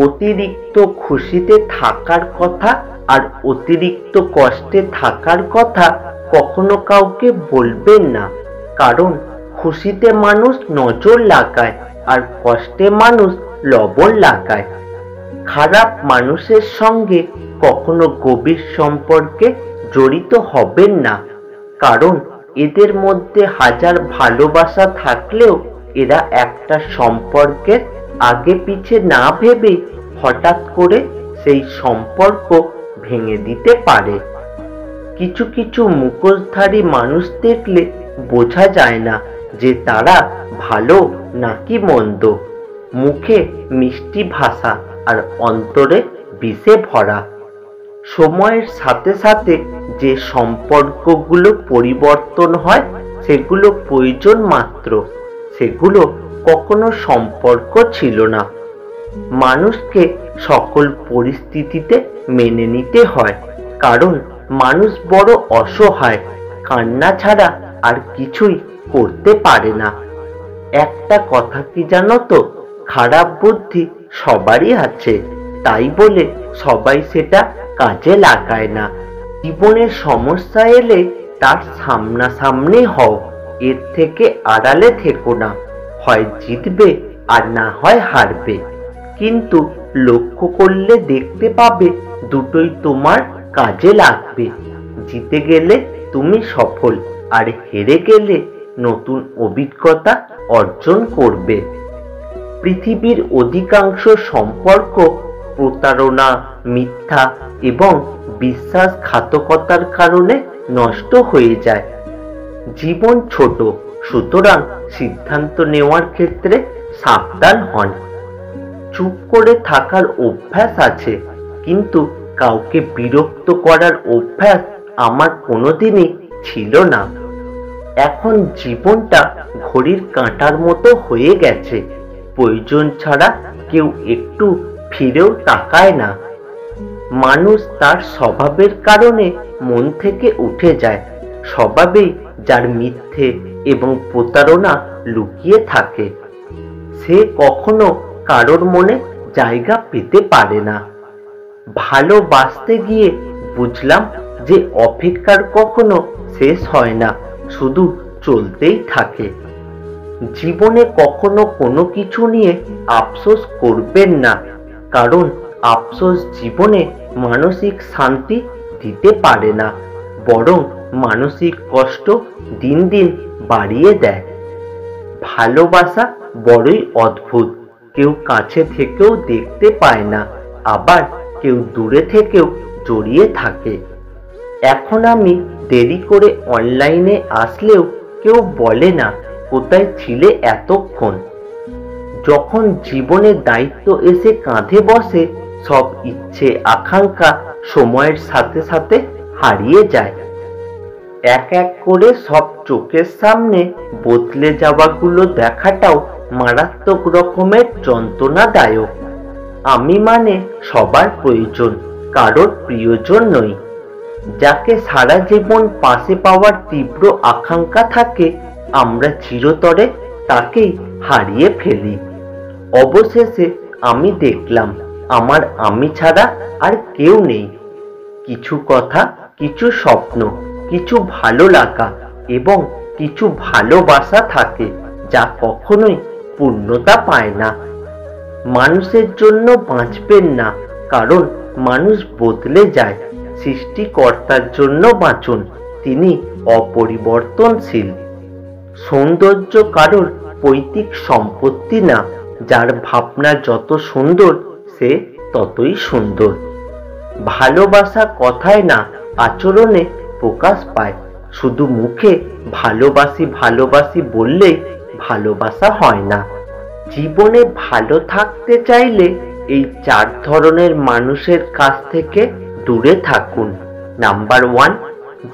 অতিরিক্ত খুশিতে থাকার কথা আর অতিরিক্ত কষ্টে থাকার কথা কখনো কাউকে বলবেন না, কারণ খুশিতে মানুষ নজর লাগায় আর কষ্টে মানুষ লবণ লাগায়। খারাপ মানুষের সঙ্গে কখনো গভীর সম্পর্কে জড়িত হবেন না, কারণ এদের মধ্যে হাজার ভালোবাসা থাকলেও এরা একটা সম্পর্কের আগে পিছে না ভেবে হঠাৎ করে সেই সম্পর্ক ভেঙে দিতে পারে। কিছু কিছু মুখোশধারী মানুষ দেখলে বোঝা যায় না যে তারা ভালো নাকি মন্দ। মুখে মিষ্টি ভাষা আর অন্তরে বিষে ভরা। সময়ের সাথে সাথে যে সম্পর্কগুলো পরিবর্তন হয় সেগুলো প্রয়োজন মাত্র, সেগুলো কখনো সম্পর্ক ছিল না। মানুষকে সকল পরিস্থিতিতে মেনে নিতে হয়, কারণ মানুষ বড় অসহায়, কান্না ছাড়া আর কিছুই করতে পারে না। একটা কথা কি জানো তো, খারাপ বুদ্ধি সবারই আছে, তাই বলে সবাই সেটা কাজে লাগায় না। জীবনের সমস্যা এলে তার সামনাসামনি হও, এর থেকে আড়ালে থেকো না। হয় জিতবে আর না হয় হারবে, কিন্তু লক্ষ্য করলে দেখতে পাবে দুটোই তোমার কাজে লাগবে। জিতে গেলে তুমি সফল, আর হেরে গেলে নতুন অভিজ্ঞতা অর্জন করবে। পৃথিবীর অধিকাংশ সম্পর্ক প্রতারণা, মিথ্যা এবং বিশ্বাসঘাতকতার কারণে নষ্ট হয়ে যায়। জীবন ছোট, সুতরাং সিদ্ধান্ত নেওয়ার ক্ষেত্রে সাবধান হন। চুপ করে থাকার অভ্যাস আছে, কিন্তু কাউকে বিরক্ত করার অভ্যাস আমার কোনোদিনই ছিল না। এখন জীবনটা ঘড়ির কাঁটার মতো হয়ে গেছে, প্রয়োজন ছাড়া কেউ একটু ফিরেও তাকায় না। মানুষ তার স্বভাবের কারণে মন থেকে উঠে যায়, স্বভাবেই যার মিথ্যে এবং প্রতারণা লুকিয়ে থাকে, সে কখনো কারোর মনে জায়গা পেতে পারে না। ভালোবাসতে গিয়ে বুঝলাম যে অপেক্ষার কখনো শেষ হয় না, শুধু চলতেই থাকে। জীবনে কখনো কোনো কিছু নিয়ে আফসোস করবেন না, কারণ আফসোস জীবনে মানসিক শান্তি দিতে পারে না, বরং মানসিক কষ্ট দিন দিন বাড়িয়ে দেয়। ভালোবাসা বড়ই অদ্ভুত, কেউ কাছে থেকেও দেখতে পায় না, আবার কেউ দূরে থেকেও জড়িয়ে থাকে। এখন আমি দেরি করে অনলাইনে আসলেও কেউ বলে না কোথায় ছিলে এতক্ষণ। যখন জীবনের দায়িত্ব এসে কাঁধে বসে, সব ইচ্ছে আকাঙ্ক্ষা সময়ের সাথে সাথে হারিয়ে যায়। এক এক করে সব চোখের সামনে বদলে যাওয়াগুলো দেখাটাও মারাত্মক রকমের যন্ত্রণাদায়ক। আমি মানে সবার প্রয়োজন, কারোর প্রিয়জন নই। যাকে সারা জীবন পাশে পাওয়ার তীব্র আকাঙ্ক্ষা থাকে, আমরা চিরতরে তাকেই হারিয়ে ফেলি। অবশেষে আমি দেখলাম আমার আমি ছাড়া আর কেউ নেই। কিছু কথা, কিছু স্বপ্ন, কিছু ভালো লাগা এবং কিছু ভালোবাসা থাকে যা কখনোই পূর্ণতা পায় না। মানুষের জন্য বাঁচবেন না, কারণ মানুষ বদলে যায়। সৃষ্টিকর্তার জন্য বাঁচুন, তিনি অপরিবর্তনশীল। সৌন্দর্য কারোর পৈতৃক সম্পত্তি না, যার ভাবনা যত সুন্দর সে ততই সুন্দর। ভালোবাসা কথায় না, আচরণে প্রকাশ পায়। শুধু মুখে ভালোবাসি ভালোবাসি বললেই ভালোবাসা হয় না। জীবনে ভালো থাকতে চাইলে এই 4 ধরনের মানুষের কাছ থেকে দূরে থাকুন। নাম্বার 1,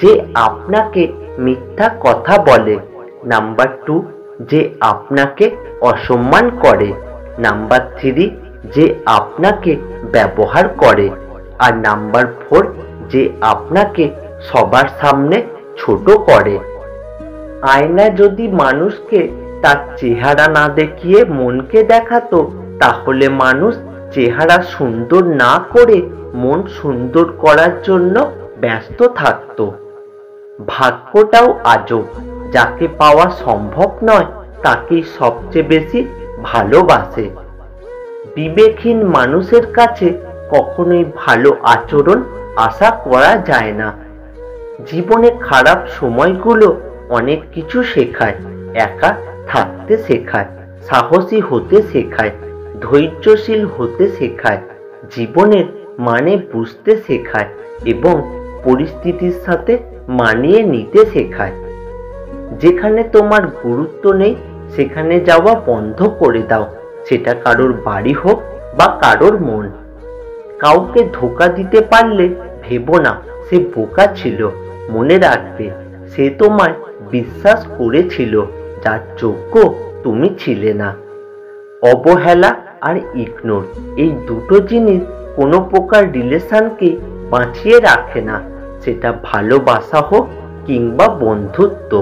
যে আপনাকে মিথ্যা কথা বলে। নাম্বার 2, যে আপনাকে অসম্মান করে। নাম্বার 3, যে আপনাকে ব্যবহার করে। আর নাম্বার 4, যে আপনাকে সবার সামনে ছোট করে। আয়না যদি মানুষকে তার চেহারা না দেখিয়ে মনকে দেখাতো, তাহলে মানুষ চেহারা সুন্দর না করে মন সুন্দর করার জন্য ব্যস্ত থাকত। ভাগ্যটাও আজব, যাকে পাওয়া সম্ভব নয় তাকেই সবচেয়ে বেশি ভালোবাসে। বিবেকহীন মানুষের কাছে কখনোই ভালো আচরণ আশা করা যায় না। জীবনে খারাপ সময়গুলো অনেক কিছু শেখায়। একা থাকতে শেখায়, সাহসী হতে শেখায়, ধৈর্যশীল হতে শেখায়, জীবনের মানে বুঝতে শেখায় এবং পরিস্থিতির সাথে মানিয়ে নিতে শেখায়। যেখানে তোমার গুরুত্ব নেই সেখানে যাওয়া বন্ধ করে দাও, সেটা কারোর বাড়ি হোক বা কারোর মন। কাউকে ধোঁকা দিতে পারলে ভেবো না সে বোকা ছিল, মনে রাখবে সে তোমায় বিশ্বাস করেছিল যার যোগ্য তুমি ছিলে না। অবহেলা আর ইগনোর, এই দুটো জিনিস কোনো প্রকার রিলেশনকে বাঁচিয়ে রাখে না, সেটা ভালোবাসা হোক কিংবা বন্ধুত্ব।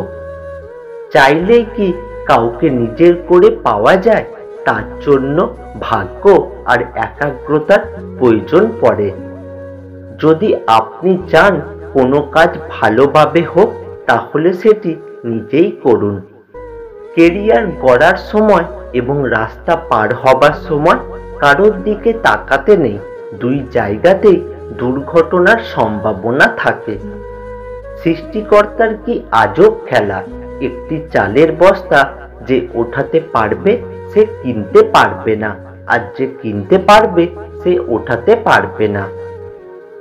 চাইলেই কি কাউকে নিজের করে পাওয়া যায়? তার জন্য ভাগ্য আর একাগ্রতার প্রয়োজন পড়ে। যদি আপনি চান কোনো কাজ ভালোভাবে হোক তাহলে সেটি নিজেই করুন। কেরিয়ার গড়ার সময় এবং রাস্তা পার হবার সময় কারোর দিকে তাকাতে নেই, দুই জায়গাতেই দুর্ঘটনার সম্ভাবনা থাকে। সৃষ্টিকর্তার কি আজব খেলা, একটি চালের বস্তা যে ওঠাতে পারবে সে কিনতে পারবে না, আর যে কিনতে পারবে সে ওঠাতে পারবে না।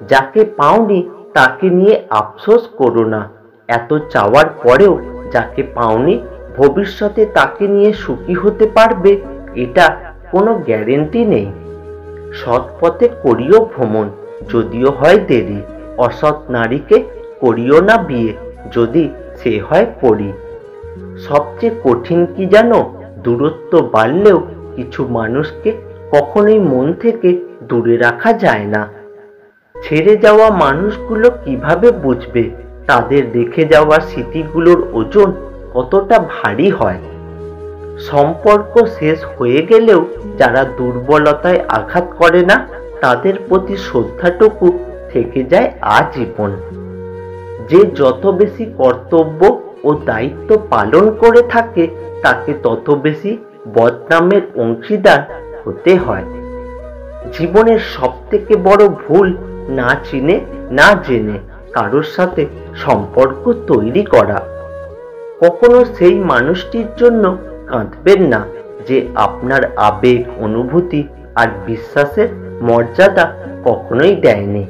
যাকে পাওনি তাকে নিয়ে আফসোস করো না, এত চাওয়ার পরেও যাকে পাওনি ভবিষ্যতে তাকে নিয়ে সুখী হতে পারবে এটা কোনো গ্যারেন্টি নেই। সৎ পথে করিও ভ্রমণ, যদিও হয় দেরি। অসৎ নারীকে করিও না বিয়ে, যদি সে হয় পরী। সবচেয়ে কঠিন কি জানো? দূরত্ব বাড়লেও কিছু মানুষকে কখনোই মন থেকে দূরে রাখা যায় না। ছেড়ে যাওয়া মানুষগুলো কিভাবে বুঝবে তাদের রেখে যাওয়া স্মৃতিগুলোর ওজন কতটা ভারী হয়? সম্পর্ক শেষ হয়ে গেলেও যারা দুর্বলতায় আঘাত করে না তাদের প্রতি শ্রদ্ধাটুকু থেকে যায় আজীবন। যে যত বেশি কর্তব্য ও দায়িত্ব পালন করে থাকে তাকে তত বেশি বদনামের অংশীদার হতে হয়। জীবনের সবথেকে বড় ভুল না চিনে না জেনে কারোর সাথে সম্পর্ক তৈরি করা। কখনো সেই মানুষটির জন্য কাঁদবেন না যে আপনার আবেগ, অনুভূতি আর বিশ্বাসের মর্যাদা কখনোই দেয়নি।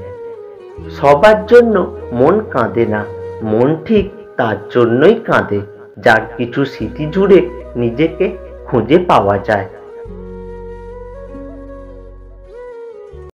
সবার জন্য মন কাঁদে না, মন ঠিক তার জন্যই কাঁদে যার কিছু স্মৃতি জুড়ে নিজেকে খুঁজে পাওয়া যায়।